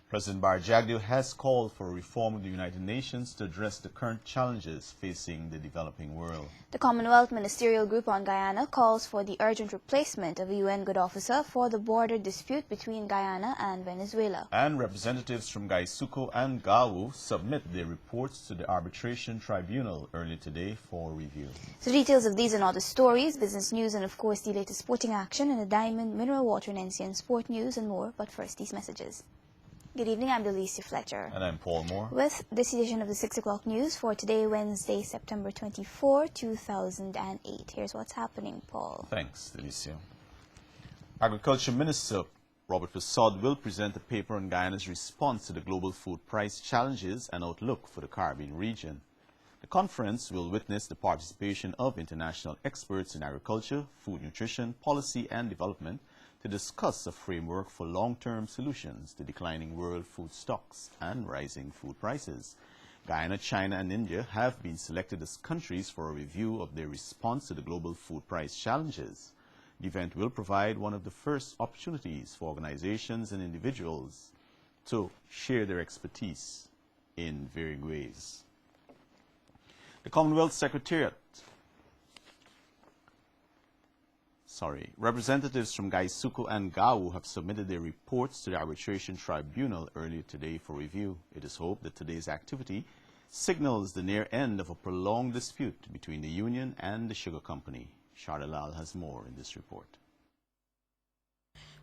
President Barry Jagdeo has called for a reform of the United Nations to address the current challenges facing the developing world. The Commonwealth Ministerial Group on Guyana calls for the urgent replacement of a UN good officer for the border dispute between Guyana and Venezuela. And representatives from Gaisuco and Gawu submit their reports to the Arbitration Tribunal early today for review. So details of these and other stories, business news, and of course the latest sporting action in the diamond, mineral water, and NCN sport news and more. But first, these messages. Good evening, I'm Delicia Fletcher. And I'm Paul Moore. With this edition of the 6 o'clock news for today, Wednesday, September 24, 2008. Here's what's happening, Paul. Thanks, Delicia. Agriculture Minister Robert Persaud will present a paper on Guyana's response to the global food price challenges and outlook for the Caribbean region. The conference will witness the participation of international experts in agriculture, food nutrition, policy and development to discuss a framework for long-term solutions to declining world food stocks and rising food prices. Guyana, China and India have been selected as countries for a review of their response to the global food price challenges. The event will provide one of the first opportunities for organizations and individuals to share their expertise in varying ways. The Commonwealth Secretariat representatives from Gaisuco and Gawu have submitted their reports to the Arbitration Tribunal earlier today for review. It is hoped that today's activity signals the near end of a prolonged dispute between the union and the sugar company. Shardalal has more in this report.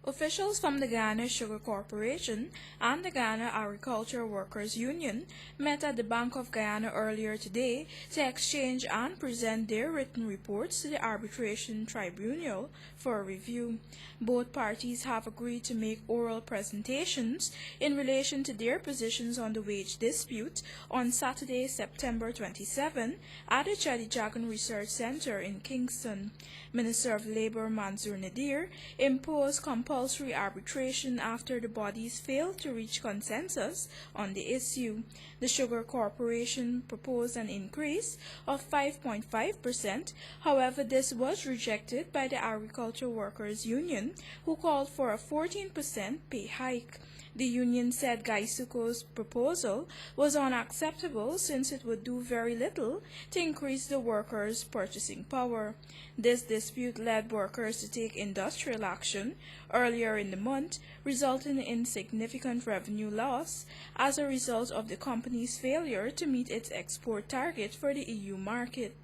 Officials from the Guyana Sugar Corporation and the Guyana Agriculture Workers Union met at the Bank of Guyana earlier today to exchange and present their written reports to the Arbitration Tribunal for review. Both parties have agreed to make oral presentations in relation to their positions on the wage dispute on Saturday, September 27 at the Chadijagan Research Center in Kingston. Minister of Labor Manzoor Nadir imposed compulsory arbitration after the bodies failed to reach consensus on the issue. The Sugar Corporation proposed an increase of 5.5%. However, this was rejected by the Agriculture Workers Union, who called for a 14% pay hike. The union said Gaisuco's proposal was unacceptable since it would do very little to increase the workers' purchasing power. This dispute led workers to take industrial action earlier in the month, resulting in significant revenue loss as a result of the company's failure to meet its export target for the EU market.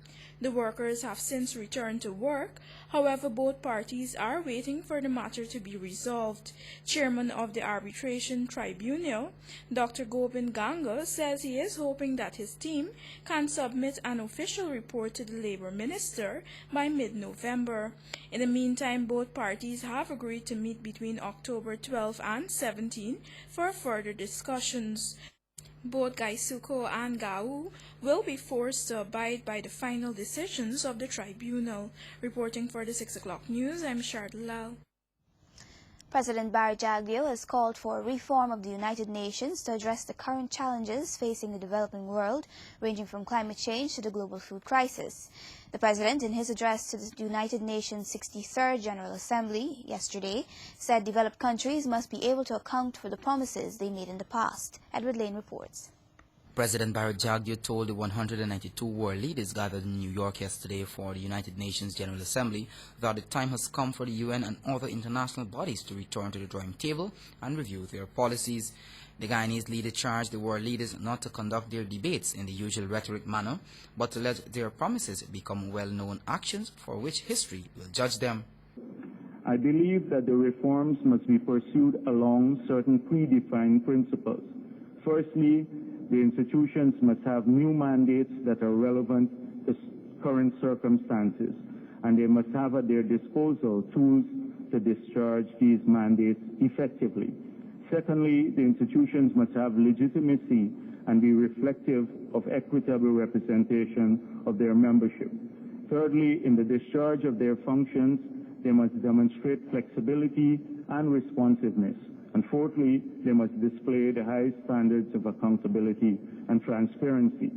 The workers have since returned to work. However, both parties are waiting for the matter to be resolved. Chairman of the Arbitration Tribunal, Dr. Gobind Ganga, says he is hoping that his team can submit an official report to the Labor Minister by mid-November. In the meantime, both parties have agreed to meet between October 12 and 17 for further discussions. Both Gaisuco and Gawu will be forced to abide by the final decisions of the tribunal. Reporting for the 6 o'clock news, I'm Shardalal. President Barry Jagdeo has called for a reform of the United Nations to address the current challenges facing the developing world, ranging from climate change to the global food crisis. The President, in his address to the United Nations 63rd General Assembly yesterday, said developed countries must be able to account for the promises they made in the past. Edward Lane reports. President Barry Jagdeo told the 192 world leaders gathered in New York yesterday for the United Nations General Assembly that the time has come for the UN and other international bodies to return to the drawing table and review their policies. The Guyanese leader charged the world leaders not to conduct their debates in the usual rhetoric manner, but to let their promises become well-known actions for which history will judge them. I believe that the reforms must be pursued along certain predefined principles. Firstly, the institutions must have new mandates that are relevant to current circumstances, and they must have at their disposal tools to discharge these mandates effectively. Secondly, the institutions must have legitimacy and be reflective of equitable representation of their membership. Thirdly, in the discharge of their functions, they must demonstrate flexibility and responsiveness. And fourthly, they must display the highest standards of accountability and transparency.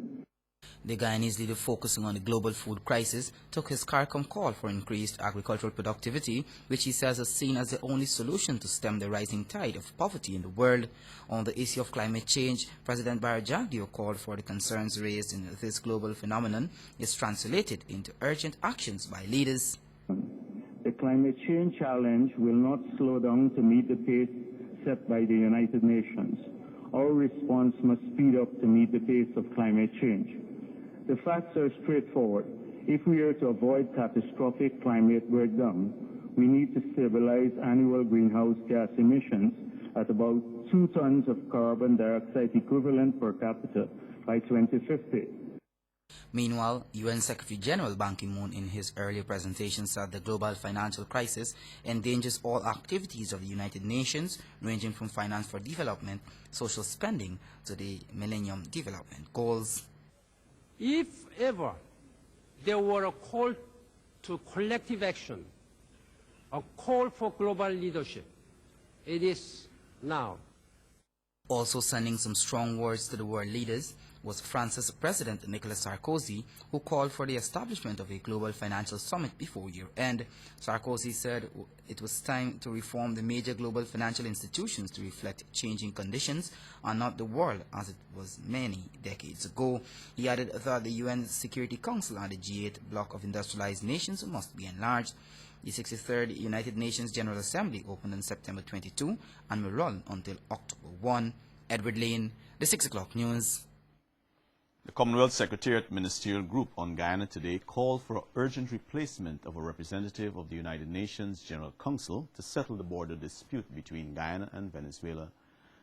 The Guyanese leader, focusing on the global food crisis, took his CARICOM call for increased agricultural productivity, which he says is seen as the only solution to stem the rising tide of poverty in the world. On the issue of climate change, President Barry Jagdeo called for the concerns raised in this global phenomenon is translated into urgent actions by leaders. The climate change challenge will not slow down to meet the pace set by the United Nations. Our response must speed up to meet the pace of climate change. The facts are straightforward. If we are to avoid catastrophic climate breakdown, we need to stabilize annual greenhouse gas emissions at about 2 tons of carbon dioxide equivalent per capita by 2050. Meanwhile, UN Secretary General Ban Ki-moon in his earlier presentation said the global financial crisis endangers all activities of the United Nations, ranging from finance for development, social spending, to the Millennium Development Goals. If ever there were a call to collective action, a call for global leadership, it is now. Also sending some strong words to the world leaders was France's President Nicolas Sarkozy, who called for the establishment of a global financial summit before year-end. Sarkozy said it was time to reform the major global financial institutions to reflect changing conditions and not the world as it was many decades ago. He added that the UN Security Council and the G8 bloc of industrialized nations must be enlarged. The 63rd United Nations General Assembly opened on September 22 and will run until October 1. Edward Lane, the 6 o'clock news. The Commonwealth Secretariat Ministerial Group on Guyana today called for an urgent replacement of a representative of the United Nations General Council to settle the border dispute between Guyana and Venezuela.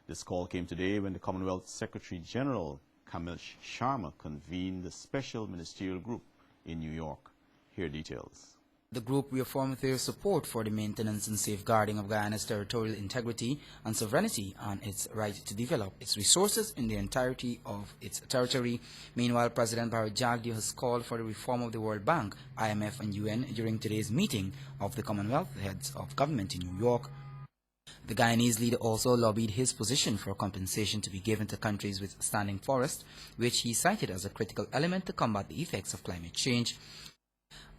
This call came today when the Commonwealth Secretary General Kamish Sharma convened the Special Ministerial Group in New York. Here are details. The group reaffirmed their support for the maintenance and safeguarding of Guyana's territorial integrity and sovereignty and its right to develop its resources in the entirety of its territory. Meanwhile, President Barry Jagdeo has called for the reform of the World Bank, IMF and UN during today's meeting of the Commonwealth Heads of Government in New York. The Guyanese leader also lobbied his position for compensation to be given to countries with standing forests, which he cited as a critical element to combat the effects of climate change.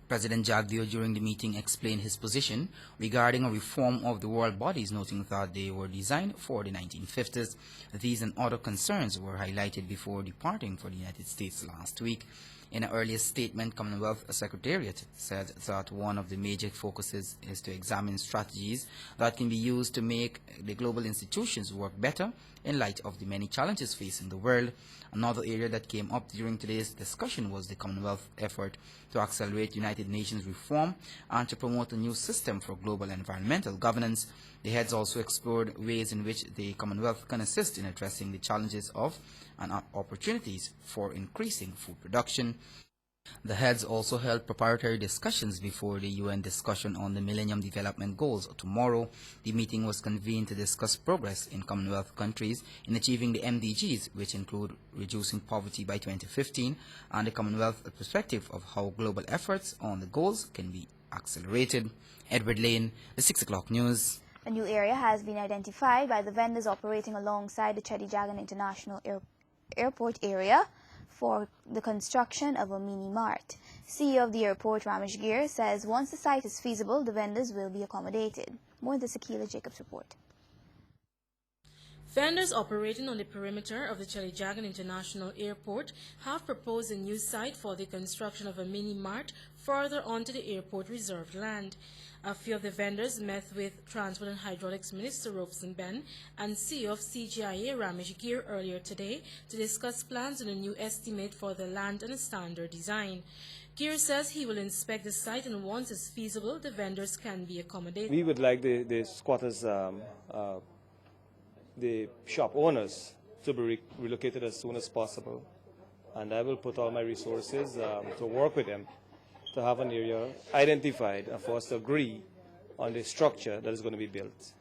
President Jagdeo during the meeting explained his position regarding a reform of the world bodies, noting that they were designed for the 1950s. These and other concerns were highlighted before departing for the United States last week. In an earlier statement, Commonwealth Secretariat said that one of the major focuses is to examine strategies that can be used to make the global institutions work better in light of the many challenges facing the world. Another area that came up during today's discussion was the Commonwealth effort to accelerate United Nations reform and to promote a new system for global environmental governance. The heads also explored ways in which the Commonwealth can assist in addressing the challenges of and opportunities for increasing food production. The heads also held preparatory discussions before the UN discussion on the Millennium Development Goals tomorrow. The meeting was convened to discuss progress in Commonwealth countries in achieving the MDGs, which include reducing poverty by 2015, and the Commonwealth perspective of how global efforts on the goals can be accelerated. Edward Lane, the 6 o'clock news. A new area has been identified by the vendors operating alongside the Cheddi Jagan International Airport area for the construction of a mini-mart. CEO of the airport, Ramesh Gir, says once the site is feasible, the vendors will be accommodated. More in the Sakila Jacobs report. Vendors operating on the perimeter of the Cheddi Jagan International Airport have proposed a new site for the construction of a mini-mart further onto the airport reserved land. A few of the vendors met with Transport and Hydraulics Minister Robeson Ben and CEO of CGIA Ramesh Gir earlier today to discuss plans and a new estimate for the land and a standard design. Gir says he will inspect the site and once it's feasible, the vendors can be accommodated. We would like the squatters, the shop owners to be relocated as soon as possible. And I will put all my resources to work with them to have an area identified and for us to agree on the structure that is going to be built.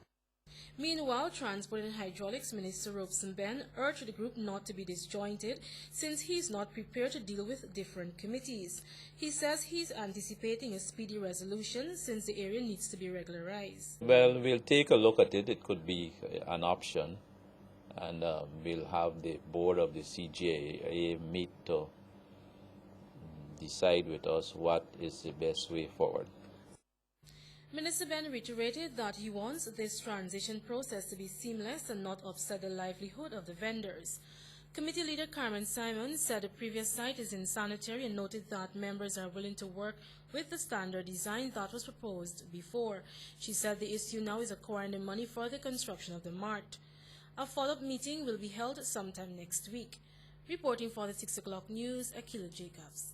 Meanwhile, Transport and Hydraulics Minister Robeson Ben urged the group not to be disjointed since he is not prepared to deal with different committees. He says he's anticipating a speedy resolution since the area needs to be regularized. Well, we'll take a look at it. It could be an option, and we'll have the board of the CGIA meet to decide with us what is the best way forward. Minister Ben reiterated that he wants this transition process to be seamless and not upset the livelihood of the vendors. Committee leader Carmen Simon said the previous site is insanitary and noted that members are willing to work with the standard design that was proposed before. She said the issue now is acquiring the money for the construction of the mart. A follow-up meeting will be held sometime next week. Reporting for the 6 o'clock news, Akila Jacobs.